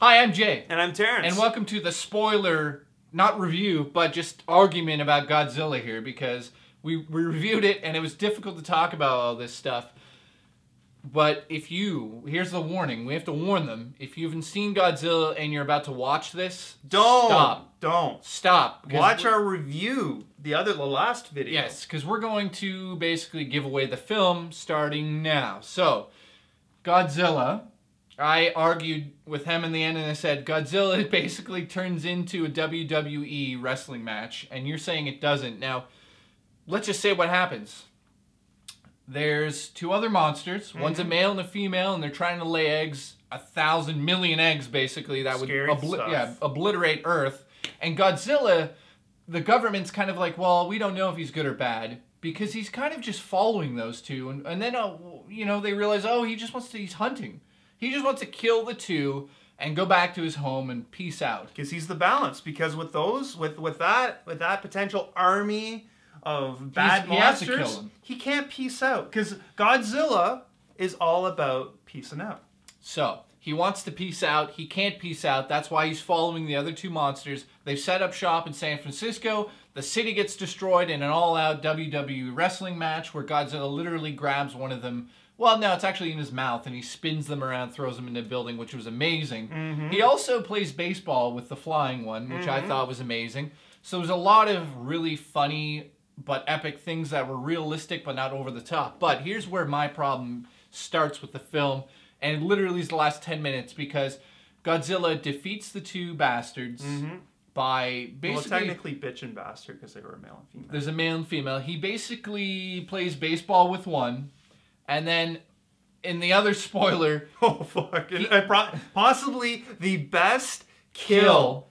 Hi, I'm Jay. And I'm Terence. And welcome to the spoiler, not review, but just argument about Godzilla here, because we reviewed it and it was difficult to talk about all this stuff. But here's the warning, we have to warn them. If you haven't seen Godzilla and you're about to watch this, stop. Don't. Stop. Watch our review, the last video. Yes, because we're going to basically give away the film starting now. So, Godzilla, I argued with him in the end and I said, Godzilla basically turns into a WWE wrestling match, and you're saying it doesn't. Now, let's just say what happens. There's two other monsters. One's a male and a female, and they're trying to lay eggs, 1,000 million eggs, basically, that would obliterate Earth. And Godzilla, the government's kind of like, well, we don't know if he's good or bad, because he's kind of just following those two. And then, they realize, oh, he's hunting. He just wants to kill the two and go back to his home and peace out. Because he's the balance. Because with that potential army of bad monsters, he can't peace out. Because Godzilla is all about peacing out. So, he wants to peace out. He can't peace out. That's why he's following the other two monsters. They've set up shop in San Francisco. The city gets destroyed in an all-out WWE wrestling match where Godzilla literally grabs one of them. Well, no, it's actually in his mouth, and he spins them around, throws them into the building, which was amazing. He also plays baseball with the flying one, which I thought was amazing. So there's a lot of really funny but epic things that were realistic but not over the top. But here's where my problem starts with the film, and it literally is the last 10 minutes, because Godzilla defeats the two bastards by basically... Well, technically bitch and bastard, because they were a male and female. There's a male and female. He basically plays baseball with one, and then in the other spoiler... Oh, fuck. Possibly the best kill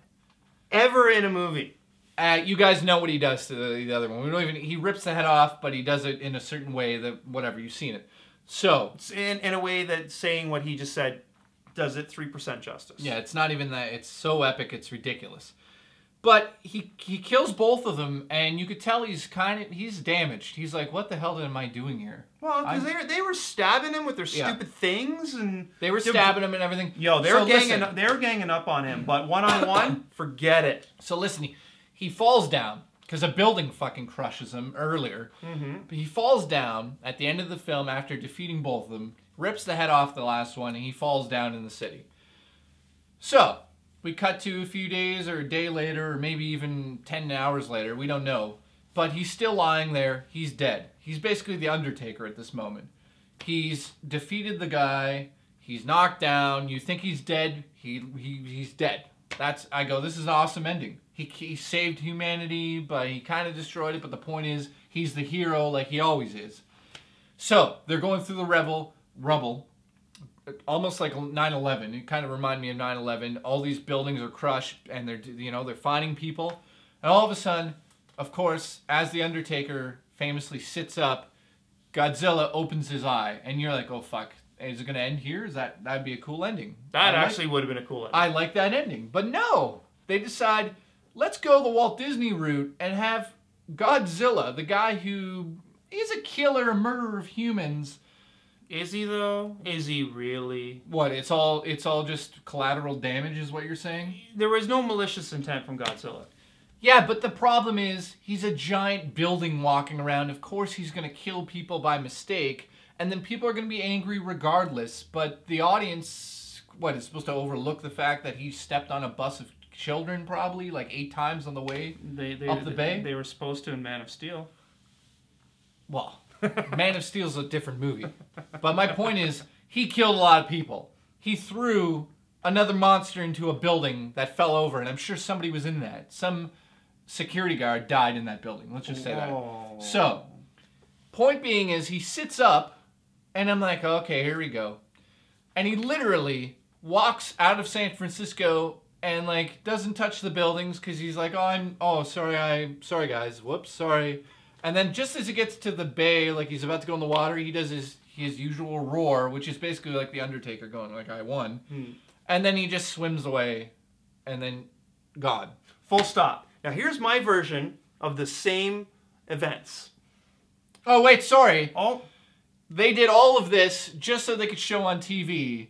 ever in a movie. You guys know what he does to the other one. We don't even. He rips the head off, but he does it in a certain way that whatever, you've seen it. So it's in a way that saying what he just said does it 3% justice. Yeah, it's not even that. It's so epic, it's ridiculous. But he kills both of them, and you could tell he's damaged. He's like, what the hell am I doing here? Well, because they were stabbing him with their stupid things, and they were stabbing him and everything. Yo, they were ganging up on him, but one-on-one, forget it. So listen. He falls down, because a building fucking crushes him earlier. But he falls down at the end of the film after defeating both of them, rips the head off the last one, and he falls down in the city. So, we cut to a few days or a day later, or maybe even 10 hours later, we don't know. But he's still lying there, he's dead. He's basically the Undertaker at this moment. He's defeated the guy, he's knocked down, you think he's dead, he's dead. I go, this is an awesome ending. He saved humanity, but he kind of destroyed it. But the point is, he's the hero like he always is. So, they're going through the rubble, almost like 9/11. It kind of reminded me of 9/11. All these buildings are crushed, and they're finding people. And all of a sudden, of course, as the Undertaker famously sits up, Godzilla opens his eye, and you're like, oh fuck. Is it going to end here? That'd be a cool ending. That actually would have been a cool ending. I like that ending. But no! They decide, let's go the Walt Disney route and have Godzilla, the guy who is a killer, a murderer of humans. Is he, though? Is he really? What, it's all just collateral damage is what you're saying? There was no malicious intent from Godzilla. Yeah, but the problem is, he's a giant building walking around. Of course he's going to kill people by mistake. And then people are going to be angry regardless, but the audience, is supposed to overlook the fact that he stepped on a bus of children probably, like 8 times on the way up the bay? They were supposed to in Man of Steel. Well, Man of Steel's a different movie. But my point is, he killed a lot of people. He threw another monster into a building that fell over, and I'm sure somebody was in that. Some security guard died in that building, let's just say that. So, point being is, he sits up, and I'm like, okay, here we go. And he literally walks out of San Francisco and doesn't touch the buildings because he's like, sorry guys, whoops, sorry. And then just as he gets to the bay, like he's about to go in the water, he does his usual roar, which is basically like the Undertaker going like, I won. And then he just swims away, and then gone. Full stop. Now here's my version of the same events. Oh wait, sorry. They did all of this just so they could show on TV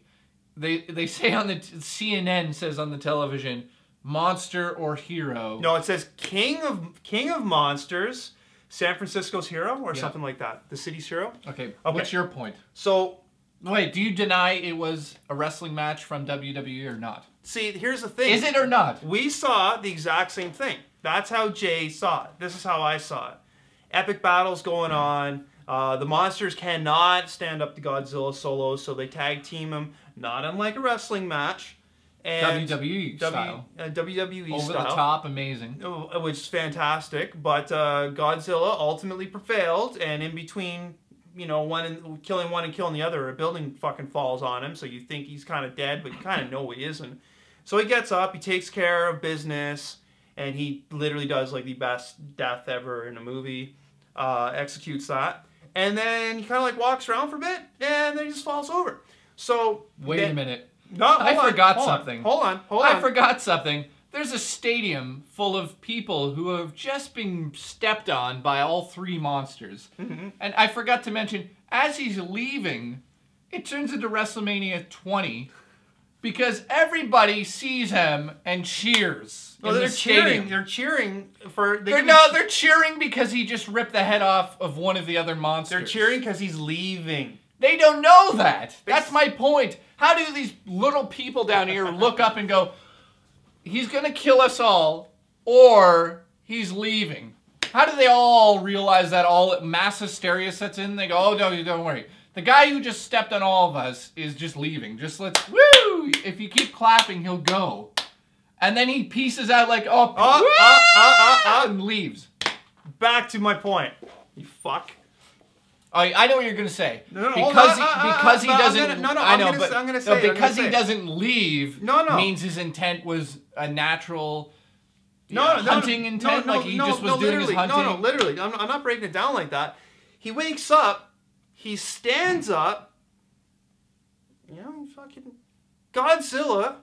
they say on the CNN says on the television, monster or hero. No, it says King of Monsters, San Francisco's hero, or something like that. The city's hero. Okay. What's your point? So, wait, do you deny it was a wrestling match from WWE or not? See, here's the thing. Is it or not? We saw the exact same thing. That's how Jay saw it. This is how I saw it. Epic battles going on. The monsters cannot stand up to Godzilla solo, so they tag team him, not unlike a wrestling match. And WWE style. WWE Over style. the top, amazing. Which is fantastic, but Godzilla ultimately prevailed, and in between, you know, killing one and killing the other, a building fucking falls on him, so you think he's kind of dead, but you kind of know he isn't. So he gets up, he takes care of business, and he literally does like the best death ever in a movie, executes that, and then he kind of like walks around for a bit, and then he just falls over. So wait a minute. No, I forgot something. Hold on. I forgot something. There's a stadium full of people who have just been stepped on by all three monsters. Mm-hmm. And I forgot to mention, as he's leaving, it turns into WrestleMania 20 because everybody sees him and cheers. Well, they're cheering. They're cheering for... They're cheering because he just ripped the head off of one of the other monsters. They're cheering because he's leaving. They don't know that. That's my point. How do these little people down here look up and go, he's going to kill us all, or he's leaving? How do they all realize that all mass hysteria sets in? They go, oh, no, don't worry. The guy who just stepped on all of us is just leaving. Just let's, woo! If you keep clapping, he'll go. And then he pieces out like, and leaves. Back to my point. You fuck. I know what you're gonna say. No, because he doesn't. Because he doesn't leave. Means his intent was a natural. Hunting intent. Like he just was doing his hunting. No, literally. I'm not breaking it down like that. He wakes up. He stands up. You know, fucking Godzilla.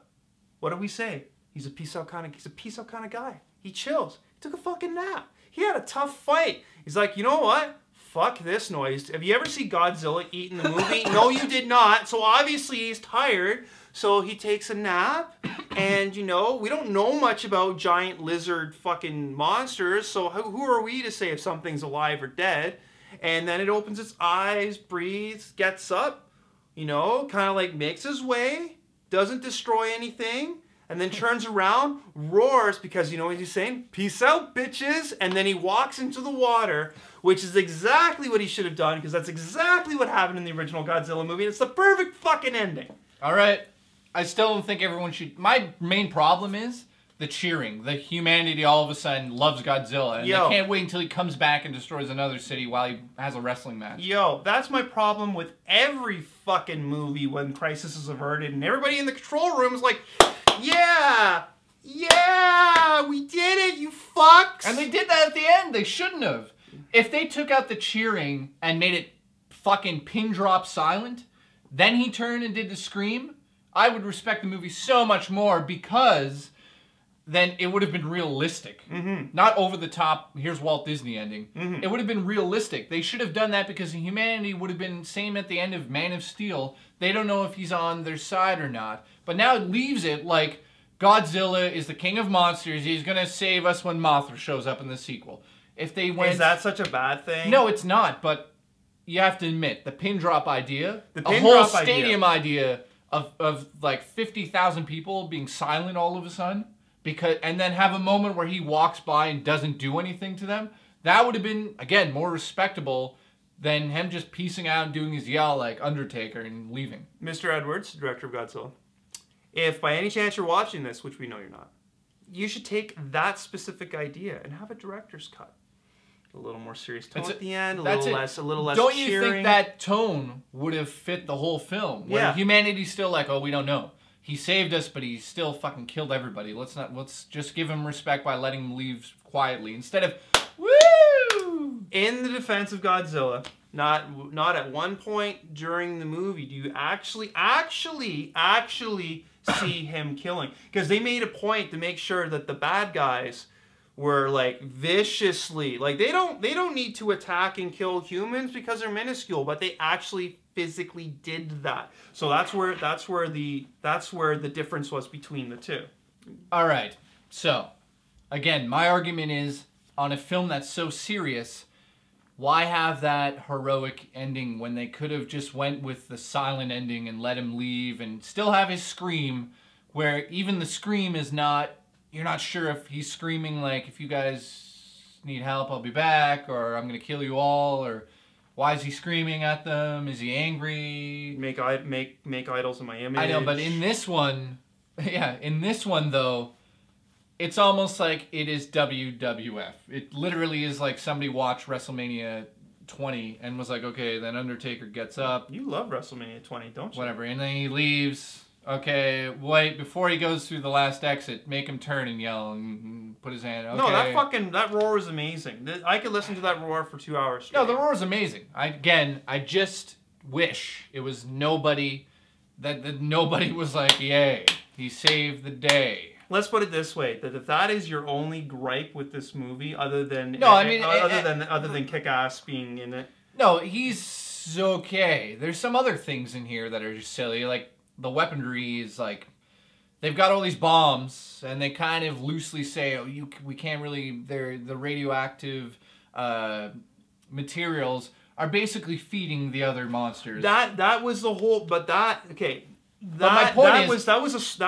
What do we say? He's a peace out kind of guy. He chills. He took a fucking nap. He had a tough fight. He's like, you know what? Fuck this noise. Have you ever seen Godzilla eat in the movie? No, you did not. So obviously he's tired. So he takes a nap. And, you know, we don't know much about giant lizard fucking monsters. So who are we to say if something's alive or dead? And then it opens its eyes, breathes, gets up, you know, kind of like makes his way, doesn't destroy anything. And then turns around, roars, because you know what he's saying? Peace out, bitches. And then he walks into the water, which is exactly what he should have done, because that's exactly what happened in the original Godzilla movie. And it's the perfect fucking ending. All right. I still don't think everyone should... My main problem is the cheering. The humanity all of a sudden loves Godzilla. And they can't wait until he comes back and destroys another city while he has a wrestling match. Yo, that's my problem with every fucking movie when crisis is averted. And everybody in the control room is like... Yeah! Yeah! We did it, you fucks! And they did that at the end. They shouldn't have. If they took out the cheering and made it fucking pin drop silent, then he turned and did the scream, I would respect the movie so much more because then it would have been realistic. Mm-hmm. Not over the top, here's Walt Disney ending. Mm-hmm. It would have been realistic. They should have done that because humanity would have been same at the end of Man of Steel. They don't know if he's on their side or not. But now it leaves it like Godzilla is the king of monsters. He's going to save us when Mothra shows up in the sequel. If they went... Is that such a bad thing? No, it's not. But you have to admit, the pin drop idea, a whole stadium idea of like 50,000 people being silent all of a sudden, and then have a moment where he walks by and doesn't do anything to them, that would have been, again, more respectable than him just piecing out and doing his yell like Undertaker and leaving. Mr. Edwards, director of Godzilla, if by any chance you're watching this, which we know you're not, you should take that specific idea and have a director's cut. A little more serious tone at the end, a little less Don't cheering. You think that tone would have fit the whole film? Where humanity's still like, oh, we don't know. He saved us, but he still fucking killed everybody. Let's just give him respect by letting him leave quietly instead of woo. In the defense of Godzilla, not at one point during the movie do you actually see him killing, because they made a point to make sure that the bad guys were like viciously, like they don't need to attack and kill humans because they're minuscule, but they actually physically did that. So that's where the difference was between the two. All right. So, again, my argument is on a film that's so serious, why have that heroic ending when they could have just went with the silent ending and let him leave and still have his scream, where even the scream is not, you're not sure if he's screaming like, if you guys need help, I'll be back, or I'm going to kill you all, or why is he screaming at them? Is he angry? Make idols in my image. I know, but in this one, though, it's almost like it is WWF. It literally is like somebody watched WrestleMania 20 and was like, okay, then Undertaker gets up. You love WrestleMania 20, don't you? Whatever. And then he leaves. Okay, wait, before he goes through the last exit, make him turn and yell and put his hand. Okay. No, that roar is amazing. I could listen to that roar for 2 hours straight. No, the roar is amazing. I just wish it was nobody, that nobody was like, yay, he saved the day. Let's put it this way: that if that is your only gripe with this movie, other than Kick-Ass being in it, no, he's okay. There's some other things in here that are just silly, like the weaponry is like they've got all these bombs, and they kind of loosely say, "Oh, we can't really." The radioactive materials are basically feeding the other monsters. That was the whole. That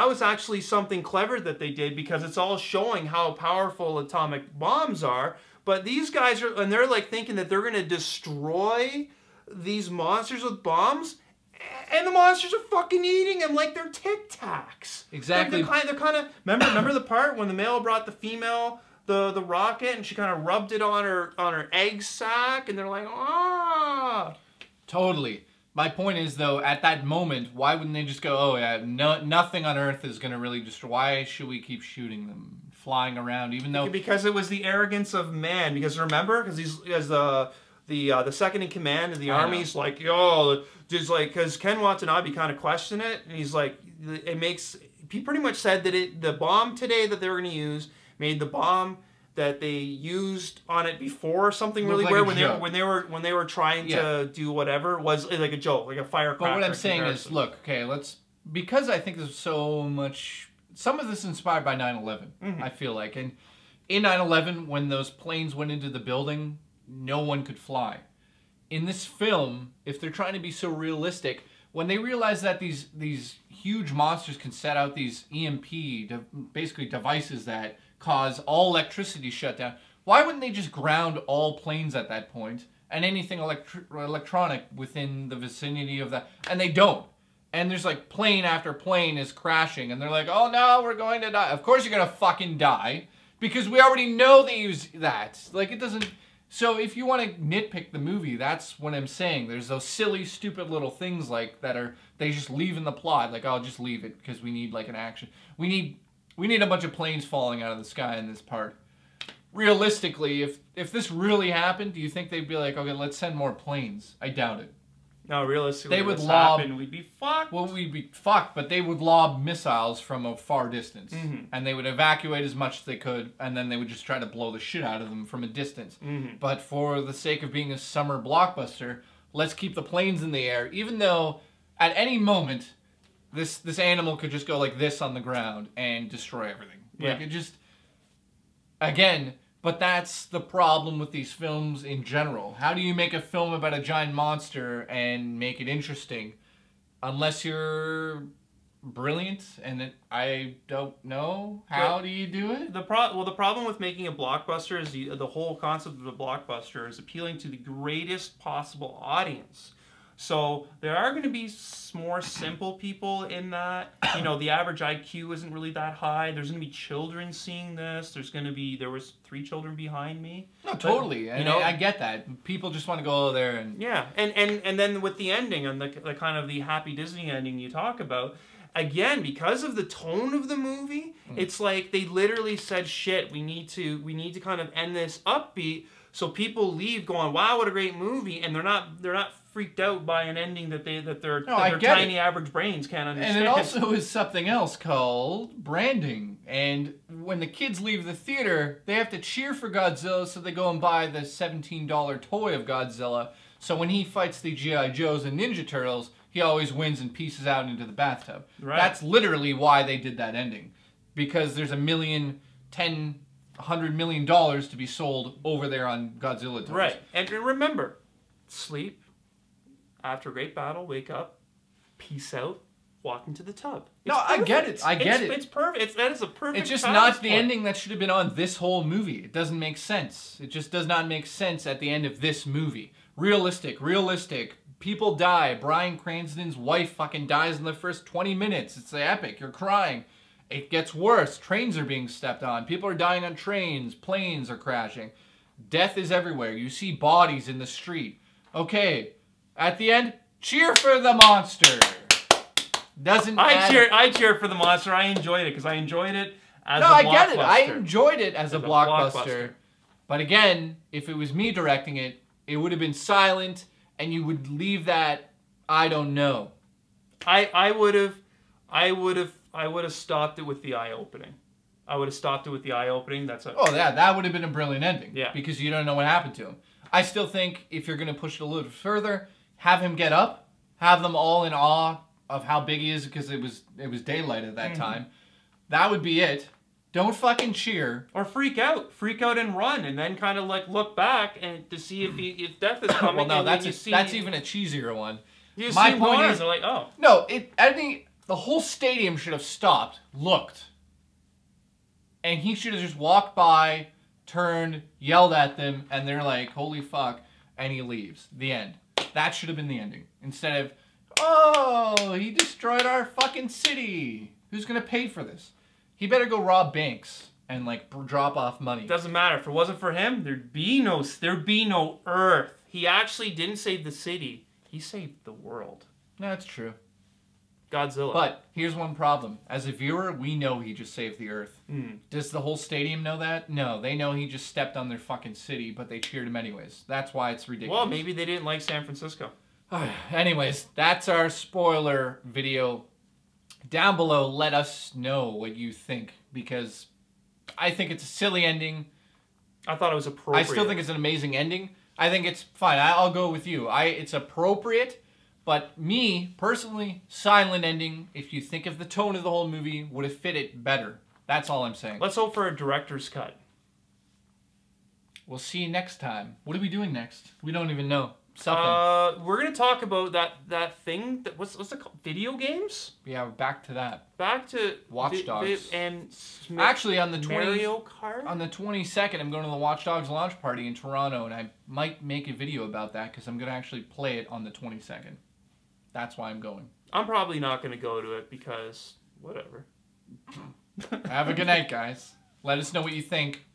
was actually something clever that they did, because it's all showing how powerful atomic bombs are. But these guys they're like thinking that they're going to destroy these monsters with bombs, and the monsters are fucking eating them like they're Tic Tacs. Exactly. They're kind of remember the part when the male brought the female the rocket, and she kind of rubbed it on her egg sac, and they're like, ah. Totally. My point is, though, at that moment, why wouldn't they just go, oh, yeah, nothing on Earth is going to really destroy... Why should we keep shooting them, flying around, even though... Because it was the arrogance of man. Because remember? Because the second in command of the army's like, yo, just like... Because Ken Watanabe kind of questioned it, and he's like, he pretty much said that the bomb today that they were going to use made the bomb that they used on it before something really weird, when they were trying to do whatever, was like a joke, like a firecracker. But what I'm saying is, look, okay, because I think there's so much, some of this is inspired by 9/11, I feel like, and in 9/11, when those planes went into the building, no one could fly. In this film, if they're trying to be so realistic, when they realize that these huge monsters can set out these EMP, basically devices that cause all electricity shut down, why wouldn't they just ground all planes at that point and anything electronic within the vicinity of that? And they don't. And there's like plane after plane is crashing, and they're like, oh no, we're going to die. Of course you're going to fucking die, because we already know they use that. Like, it doesn't... So if you want to nitpick the movie, that's what I'm saying. There's those silly, stupid little things like that they just leave in the plot. Like, oh, just leave it because we need like an action. We need a bunch of planes falling out of the sky in this part. Realistically, if this really happened, do you think they'd be like, okay, let's send more planes? I doubt it. No, realistically, they would lob, we'd be fucked. Well, we'd be fucked, but they would lob missiles from a far distance. And they would evacuate as much as they could, and then they would just try to blow the shit out of them from a distance. But for the sake of being a summer blockbuster, let's keep the planes in the air, even though at any moment, this animal could just go like this on the ground and destroy everything. Like, it just... Again... But that's the problem with these films in general. How do you make a film about a giant monster and make it interesting? Unless you're brilliant, and I don't know. How do you do it? The problem with making a blockbuster is the whole concept of a blockbuster is appealing to the greatest possible audience. So there are going to be more simple people in that. You know, the average IQ isn't really that high. There's going to be children seeing this. There was 3 children behind me. No, totally. But, I get that. People just want to go there and... Yeah, and then with the ending, and the kind of the happy Disney ending you talk about, again, because of the tone of the movie, it's like they literally said, shit, we need to kind of end this upbeat, so people leave going, wow, what a great movie, and they're not freaked out by an ending that their tiny average brains can't understand. And it also is something else called branding. And when the kids leave the theater, they have to cheer for Godzilla, so they go and buy the $17 toy of Godzilla. So when he fights the G.I. Joes and Ninja Turtles, he always wins and pieces out into the bathtub. Right. That's literally why they did that ending. Because there's $100 million to be sold over there on Godzilla toys. Right. And remember, sleep, after a great battle, wake up, peace out, walk into the tub. No, I get it. I get it. It's perfect. That is a perfect. It's just not the ending that should have been on this whole movie. It doesn't make sense. It just does not make sense at the end of this movie. Realistic. People die. Bryan Cranston's wife fucking dies in the first 20 minutes. It's epic. You're crying. It gets worse. Trains are being stepped on. People are dying on trains. Planes are crashing. Death is everywhere. You see bodies in the street. Okay. At the end, cheer for the monster. I cheer for the monster. I enjoyed it because I enjoyed it as a blockbuster. No, I get it. I enjoyed it as a blockbuster. But again, if it was me directing it, it would have been silent, and you would leave that, I don't know. I would have stopped it with the eye opening. That's it. Oh, yeah, that would have been a brilliant ending. Yeah. Because you don't know what happened to him. I still think if you're going to push it a little further, have him get up, have them all in awe of how big he is because it was daylight at that time. That would be it. Don't fucking cheer. Or freak out and run, and then kind of like look back and to see if death is coming. Well, no, that's even a cheesier one. My point is, like, oh no, I think the whole stadium should have stopped, looked, and he should have just walked by, turned, yelled at them, and they're like, "Holy fuck!" and he leaves. The end. That should have been the ending instead of, "Oh, he destroyed our fucking city. Who's gonna pay for this?" He better go rob banks and like drop off money. Doesn't matter. If it wasn't for him, there'd be no Earth. He actually didn't save the city. He saved the world. No, that's true. Godzilla. But here's one problem. As a viewer, we know he just saved the Earth. Does the whole stadium know that? No, they know he just stepped on their fucking city, but they cheered him anyways. That's why it's ridiculous. Well, maybe they didn't like San Francisco. Anyways, that's our spoiler video. Down below, let us know what you think, because I think it's a silly ending. I thought it was appropriate. I still think it's an amazing ending. I think it's fine. I'll go with you. It's appropriate, but me, personally, silent ending, if you think of the tone of the whole movie, would have fit it better. That's all I'm saying. Let's hope for a director's cut. We'll see you next time. What are we doing next? We don't even know. Something. We're gonna talk about that thing. What's it called? Video games. Yeah, back to that. Back to Watch Dogs. And actually, on the Mario Kart. On the 22nd, I'm going to the Watch Dogs launch party in Toronto, and I might make a video about that because I'm gonna actually play it on the 22nd. That's why I'm going. I'm probably not gonna go to it because whatever. Have a good night, guys. Let us know what you think.